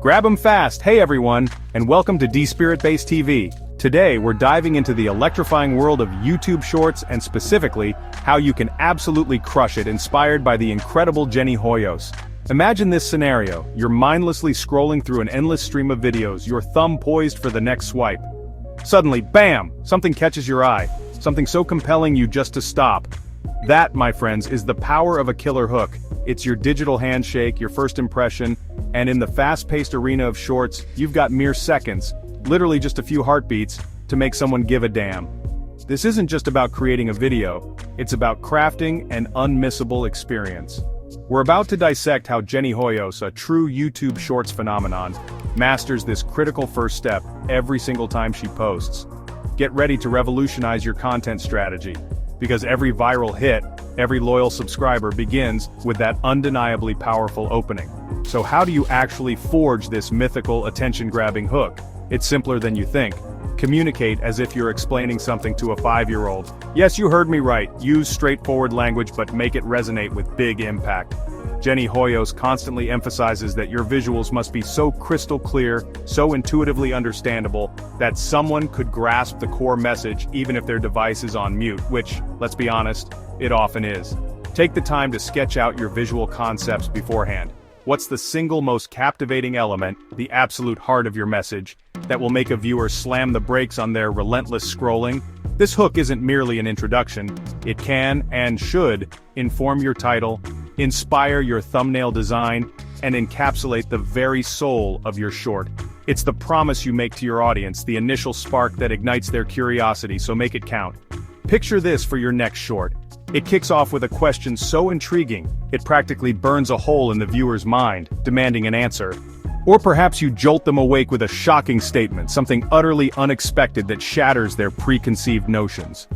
Grab 'em fast! Hey everyone, and welcome to Dspiritbass TV. Today we're diving into the electrifying world of YouTube Shorts and specifically, how you can absolutely crush it inspired by the incredible Jenny Hoyos. Imagine this scenario, you're mindlessly scrolling through an endless stream of videos, your thumb poised for the next swipe. Suddenly, bam! Something catches your eye, something so compelling you just to stop. That, my friends, is the power of a killer hook. It's your digital handshake, your first impression, and in the fast-paced arena of shorts, you've got mere seconds, literally just a few heartbeats, to make someone give a damn. This isn't just about creating a video, it's about crafting an unmissable experience. We're about to dissect how Jenny Hoyos, a true YouTube Shorts phenomenon, masters this critical first step every single time she posts. Get ready to revolutionize your content strategy, because every viral hit, every loyal subscriber begins with that undeniably powerful opening. So how do you actually forge this mythical attention-grabbing hook? It's simpler than you think. Communicate as if you're explaining something to a 5-year-old. Yes, you heard me right, use straightforward language but make it resonate with big impact. Jenny Hoyos constantly emphasizes that your visuals must be so crystal clear, so intuitively understandable, that someone could grasp the core message even if their device is on mute, which, let's be honest, it often is. Take the time to sketch out your visual concepts beforehand. What's the single most captivating element, the absolute heart of your message, that will make a viewer slam the brakes on their relentless scrolling? This hook isn't merely an introduction, it can, and should, inform your title, inspire your thumbnail design, and encapsulate the very soul of your short. It's the promise you make to your audience, the initial spark that ignites their curiosity, so make it count. Picture this for your next short. It kicks off with a question so intriguing, it practically burns a hole in the viewer's mind, demanding an answer. Or perhaps you jolt them awake with a shocking statement, something utterly unexpected that shatters their preconceived notions.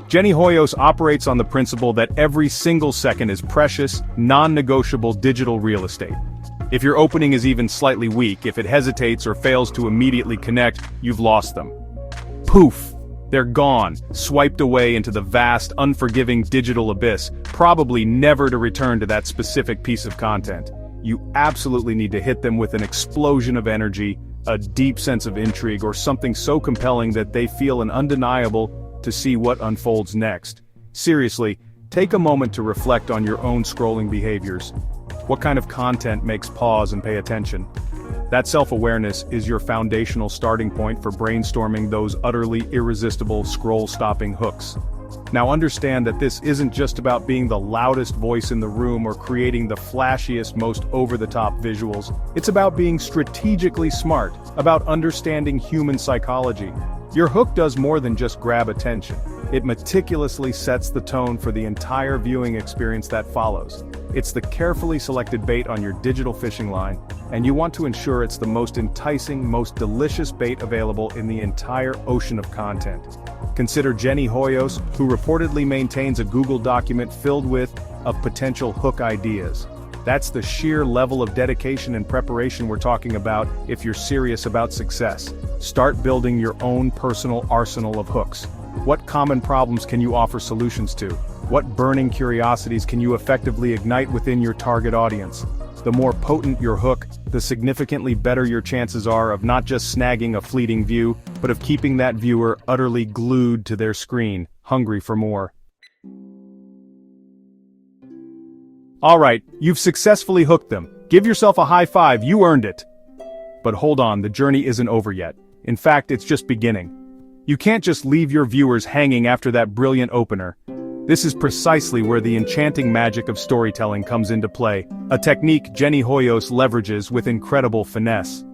Jenny Hoyos operates on the principle that every single second is precious, non-negotiable digital real estate. If your opening is even slightly weak, if it hesitates or fails to immediately connect, you've lost them. Poof! They're gone, swiped away into the vast, unforgiving digital abyss, probably never to return to that specific piece of content. You absolutely need to hit them with an explosion of energy, a deep sense of intrigue, or something so compelling that they feel an undeniable to see what unfolds next. Seriously, take a moment to reflect on your own scrolling behaviors. What kind of content makes pause and pay attention? That self-awareness is your foundational starting point for brainstorming those utterly irresistible scroll-stopping hooks. Now understand that this isn't just about being the loudest voice in the room or creating the flashiest, most over-the-top visuals. It's about being strategically smart, about understanding human psychology. Your hook does more than just grab attention. It meticulously sets the tone for the entire viewing experience that follows. It's the carefully selected bait on your digital fishing line, and you want to ensure it's the most enticing, most delicious bait available in the entire ocean of content. Consider Jenny Hoyos, who reportedly maintains a Google document filled with potential hook ideas. That's the sheer level of dedication and preparation we're talking about if you're serious about success. Start building your own personal arsenal of hooks. What common problems can you offer solutions to? What burning curiosities can you effectively ignite within your target audience? The more potent your hook, the significantly better your chances are of not just snagging a fleeting view, but of keeping that viewer utterly glued to their screen, hungry for more. Alright, you've successfully hooked them. Give yourself a high five, you earned it. But hold on, the journey isn't over yet. In fact, it's just beginning. You can't just leave your viewers hanging after that brilliant opener. This is precisely where the enchanting magic of storytelling comes into play, a technique Jenny Hoyos leverages with incredible finesse.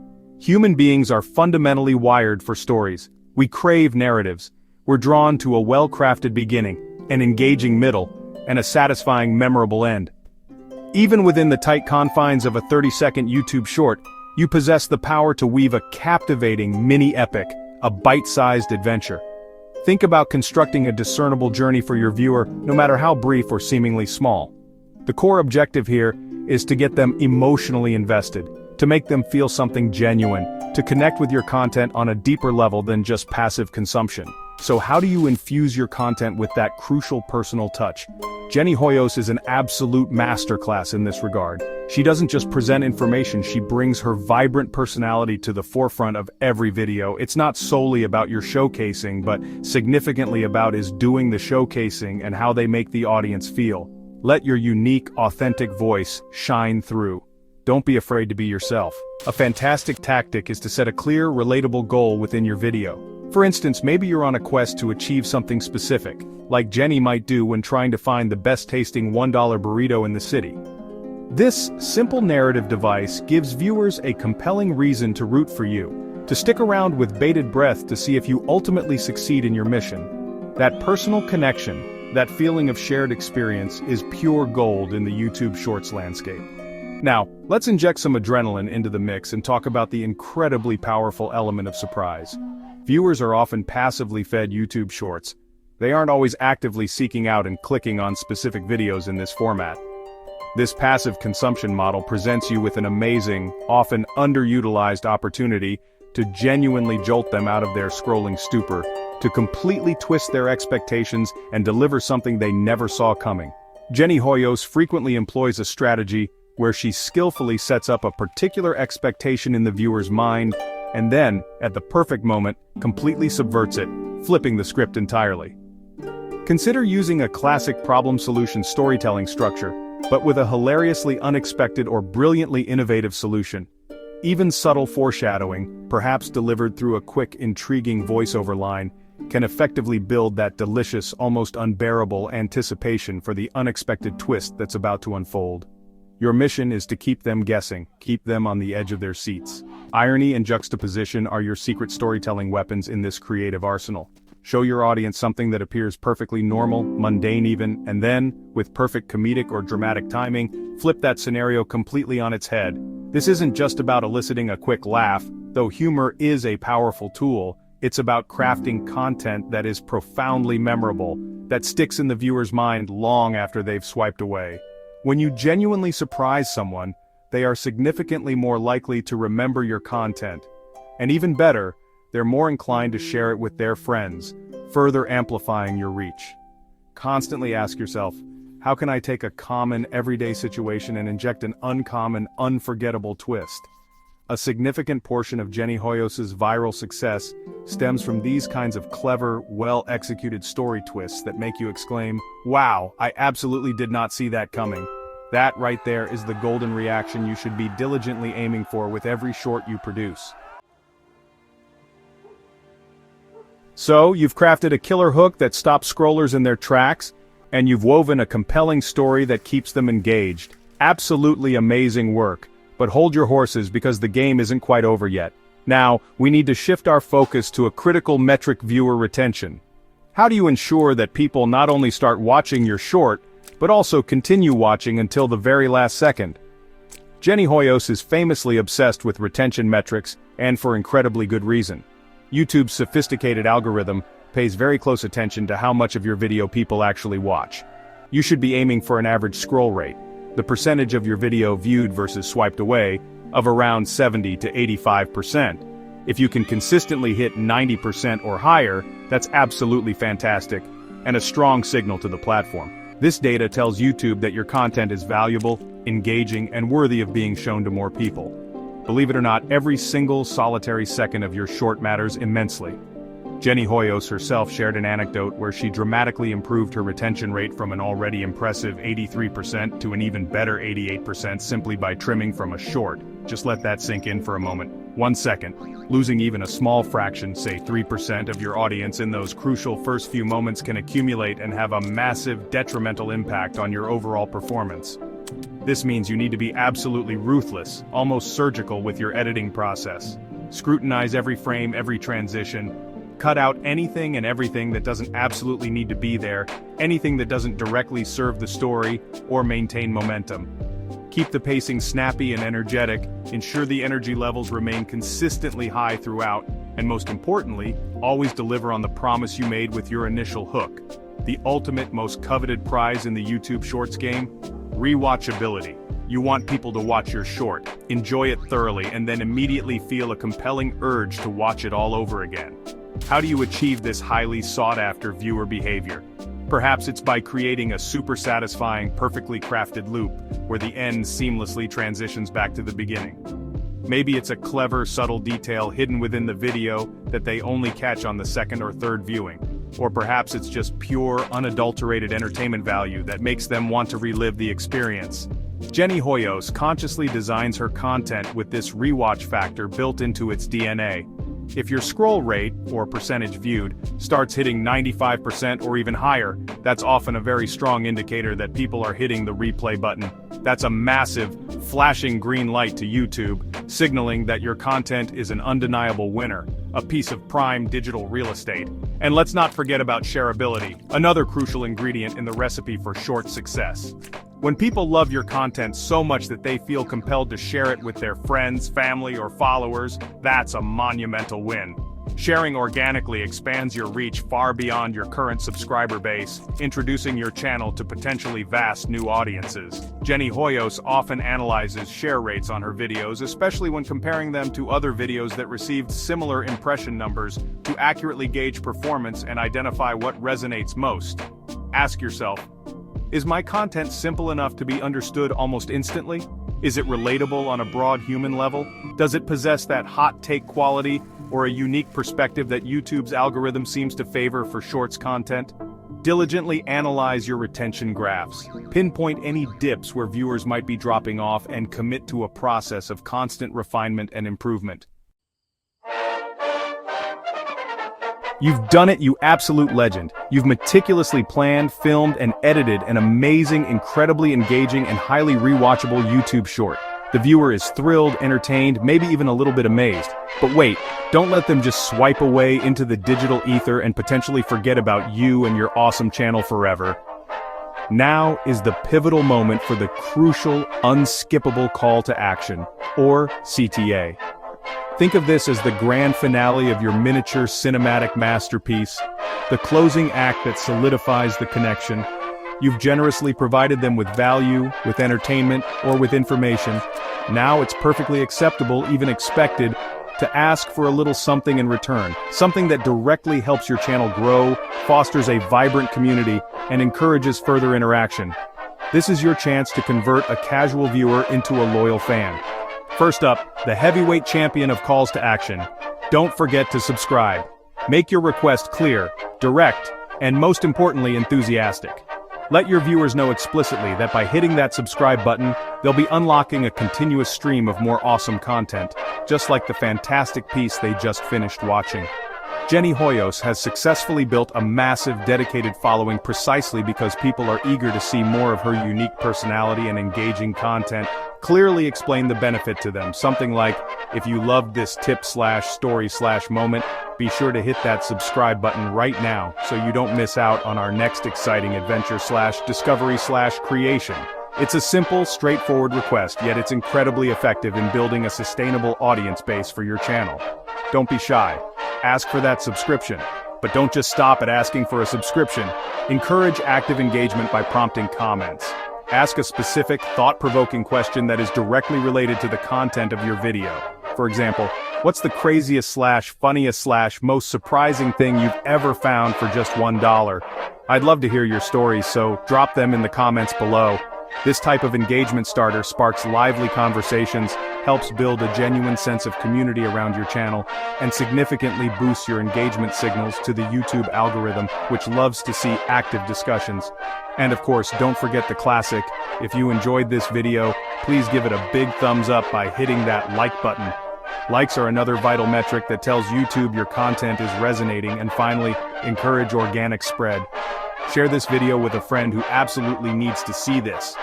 Human beings are fundamentally wired for stories. We crave narratives. We're drawn to a well-crafted beginning, an engaging middle, and a satisfying, memorable end. Even within the tight confines of a 30-second YouTube short, you possess the power to weave a captivating mini-epic, a bite-sized adventure. Think about constructing a discernible journey for your viewer, no matter how brief or seemingly small. The core objective here is to get them emotionally invested, to make them feel something genuine, to connect with your content on a deeper level than just passive consumption. So how do you infuse your content with that crucial personal touch? Jenny Hoyos is an absolute masterclass in this regard. She doesn't just present information, she brings her vibrant personality to the forefront of every video. It's not solely about your showcasing, but significantly about is doing the showcasing and how they make the audience feel. Let your unique, authentic voice shine through. Don't be afraid to be yourself. A fantastic tactic is to set a clear, relatable goal within your video. For instance, maybe you're on a quest to achieve something specific, like Jenny might do when trying to find the best-tasting $1 burrito in the city. This simple narrative device gives viewers a compelling reason to root for you, to stick around with bated breath to see if you ultimately succeed in your mission. That personal connection, that feeling of shared experience is pure gold in the YouTube Shorts landscape. Now, let's inject some adrenaline into the mix and talk about the incredibly powerful element of surprise. Viewers are often passively fed YouTube Shorts. They aren't always actively seeking out and clicking on specific videos in this format. This passive consumption model presents you with an amazing, often underutilized opportunity to genuinely jolt them out of their scrolling stupor, to completely twist their expectations and deliver something they never saw coming. Jenny Hoyos frequently employs a strategy where she skillfully sets up a particular expectation in the viewer's mind, and then, at the perfect moment, completely subverts it, flipping the script entirely. Consider using a classic problem-solution storytelling structure, but with a hilariously unexpected or brilliantly innovative solution. Even subtle foreshadowing, perhaps delivered through a quick, intriguing voiceover line, can effectively build that delicious, almost unbearable anticipation for the unexpected twist that's about to unfold. Your mission is to keep them guessing, keep them on the edge of their seats. Irony and juxtaposition are your secret storytelling weapons in this creative arsenal. Show your audience something that appears perfectly normal, mundane even, and then, with perfect comedic or dramatic timing, flip that scenario completely on its head. This isn't just about eliciting a quick laugh, though humor is a powerful tool. It's about crafting content that is profoundly memorable, that sticks in the viewer's mind long after they've swiped away. When you genuinely surprise someone, they are significantly more likely to remember your content. And even better, they're more inclined to share it with their friends, further amplifying your reach. Constantly ask yourself, how can I take a common, everyday situation and inject an uncommon, unforgettable twist? A significant portion of Jenny Hoyos' viral success stems from these kinds of clever, well-executed story twists that make you exclaim, "Wow, I absolutely did not see that coming." That right there is the golden reaction you should be diligently aiming for with every short you produce. So, you've crafted a killer hook that stops scrollers in their tracks, and you've woven a compelling story that keeps them engaged. Absolutely amazing work. But hold your horses because the game isn't quite over yet. Now, we need to shift our focus to a critical metric: viewer retention. How do you ensure that people not only start watching your short, but also continue watching until the very last second? Jenny Hoyos is famously obsessed with retention metrics, and for incredibly good reason. YouTube's sophisticated algorithm pays very close attention to how much of your video people actually watch. You should be aiming for an average scroll rate, the percentage of your video viewed versus swiped away, of around 70 to 85%. If you can consistently hit 90% or higher, that's absolutely fantastic, and a strong signal to the platform. This data tells YouTube that your content is valuable, engaging, and worthy of being shown to more people. Believe it or not, every single solitary second of your short matters immensely. Jenny Hoyos herself shared an anecdote where she dramatically improved her retention rate from an already impressive 83% to an even better 88% simply by trimming from a short. Just let that sink in for a moment. 1 second. Losing even a small fraction, say 3% of your audience in those crucial first few moments can accumulate and have a massive detrimental impact on your overall performance. This means you need to be absolutely ruthless, almost surgical with your editing process. Scrutinize every frame, every transition. Cut out anything and everything that doesn't absolutely need to be there, anything that doesn't directly serve the story or maintain momentum. Keep the pacing snappy and energetic, ensure the energy levels remain consistently high throughout, and most importantly, always deliver on the promise you made with your initial hook. The ultimate, most coveted prize in the YouTube Shorts game? Rewatchability. You want people to watch your short, enjoy it thoroughly, and then immediately feel a compelling urge to watch it all over again. How do you achieve this highly sought-after viewer behavior? Perhaps it's by creating a super satisfying, perfectly crafted loop, where the end seamlessly transitions back to the beginning. Maybe it's a clever, subtle detail hidden within the video that they only catch on the second or third viewing. Or perhaps it's just pure, unadulterated entertainment value that makes them want to relive the experience. Jenny Hoyos consciously designs her content with this rewatch factor built into its DNA. If your scroll rate, or percentage viewed, starts hitting 95% or even higher, that's often a very strong indicator that people are hitting the replay button. That's a massive, flashing green light to YouTube, signaling that your content is an undeniable winner, a piece of prime digital real estate. And let's not forget about shareability, another crucial ingredient in the recipe for short success. When people love your content so much that they feel compelled to share it with their friends, family, or followers, that's a monumental win. Sharing organically expands your reach far beyond your current subscriber base, introducing your channel to potentially vast new audiences. Jenny Hoyos often analyzes share rates on her videos, especially when comparing them to other videos that received similar impression numbers, to accurately gauge performance and identify what resonates most. Ask yourself, is my content simple enough to be understood almost instantly? Is it relatable on a broad human level? Does it possess that hot take quality or a unique perspective that YouTube's algorithm seems to favor for shorts content? Diligently analyze your retention graphs. Pinpoint any dips where viewers might be dropping off and commit to a process of constant refinement and improvement. You've done it, you absolute legend. You've meticulously planned, filmed, and edited an amazing, incredibly engaging, and highly rewatchable YouTube short. The viewer is thrilled, entertained, maybe even a little bit amazed. But wait, don't let them just swipe away into the digital ether and potentially forget about you and your awesome channel forever. Now is the pivotal moment for the crucial, unskippable call to action, or CTA. Think of this as the grand finale of your miniature cinematic masterpiece, the closing act that solidifies the connection. You've generously provided them with value, with entertainment, or with information. Now it's perfectly acceptable, even expected, to ask for a little something in return, something that directly helps your channel grow, fosters a vibrant community, and encourages further interaction. This is your chance to convert a casual viewer into a loyal fan. First up, the heavyweight champion of calls to action. Don't forget to subscribe. Make your request clear, direct, and most importantly, enthusiastic. Let your viewers know explicitly that by hitting that subscribe button, they'll be unlocking a continuous stream of more awesome content, just like the fantastic piece they just finished watching. Jenny Hoyos has successfully built a massive, dedicated following precisely because people are eager to see more of her unique personality and engaging content. Clearly explain the benefit to them, something like, if you loved this tip/story/moment, be sure to hit that subscribe button right now so you don't miss out on our next exciting adventure/discovery/creation. It's a simple, straightforward request, yet it's incredibly effective in building a sustainable audience base for your channel. Don't be shy. Ask for that subscription. But don't just stop at asking for a subscription. Encourage active engagement by prompting comments. Ask a specific, thought-provoking question that is directly related to the content of your video. For example, what's the craziest/funniest/most surprising thing you've ever found for just $1? I'd love to hear your stories, so drop them in the comments below. This type of engagement starter sparks lively conversations, helps build a genuine sense of community around your channel, and significantly boosts your engagement signals to the YouTube algorithm, which loves to see active discussions. And of course, don't forget the classic. If you enjoyed this video, please give it a big thumbs up by hitting that like button. Likes are another vital metric that tells YouTube your content is resonating. And finally, encourage organic spread. Share this video with a friend who absolutely needs to see this.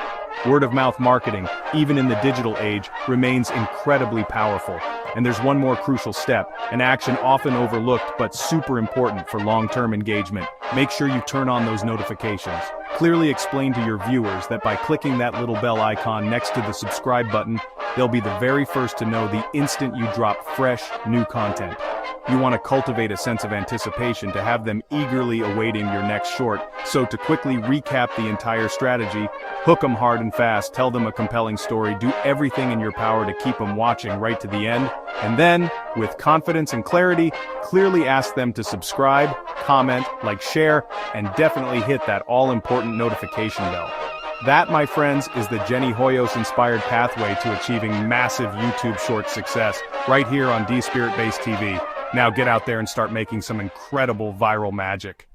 Word-of-mouth marketing, even in the digital age, remains incredibly powerful. And there's one more crucial step, an action often overlooked but super important for long-term engagement. Make sure you turn on those notifications. Clearly explain to your viewers that by clicking that little bell icon next to the subscribe button, they'll be the very first to know the instant you drop fresh, new content. You want to cultivate a sense of anticipation to have them eagerly awaiting your next short. So to quickly recap the entire strategy, hook them hard and fast, tell them a compelling story, do everything in your power to keep them watching right to the end, and then, with confidence and clarity, clearly ask them to subscribe, comment, like, share, and definitely hit that all-important notification bell. That, my friends, is the Jenny Hoyos inspired pathway to achieving massive YouTube short success, right here on Dspiritbass TV. Now get out there and start making some incredible viral magic.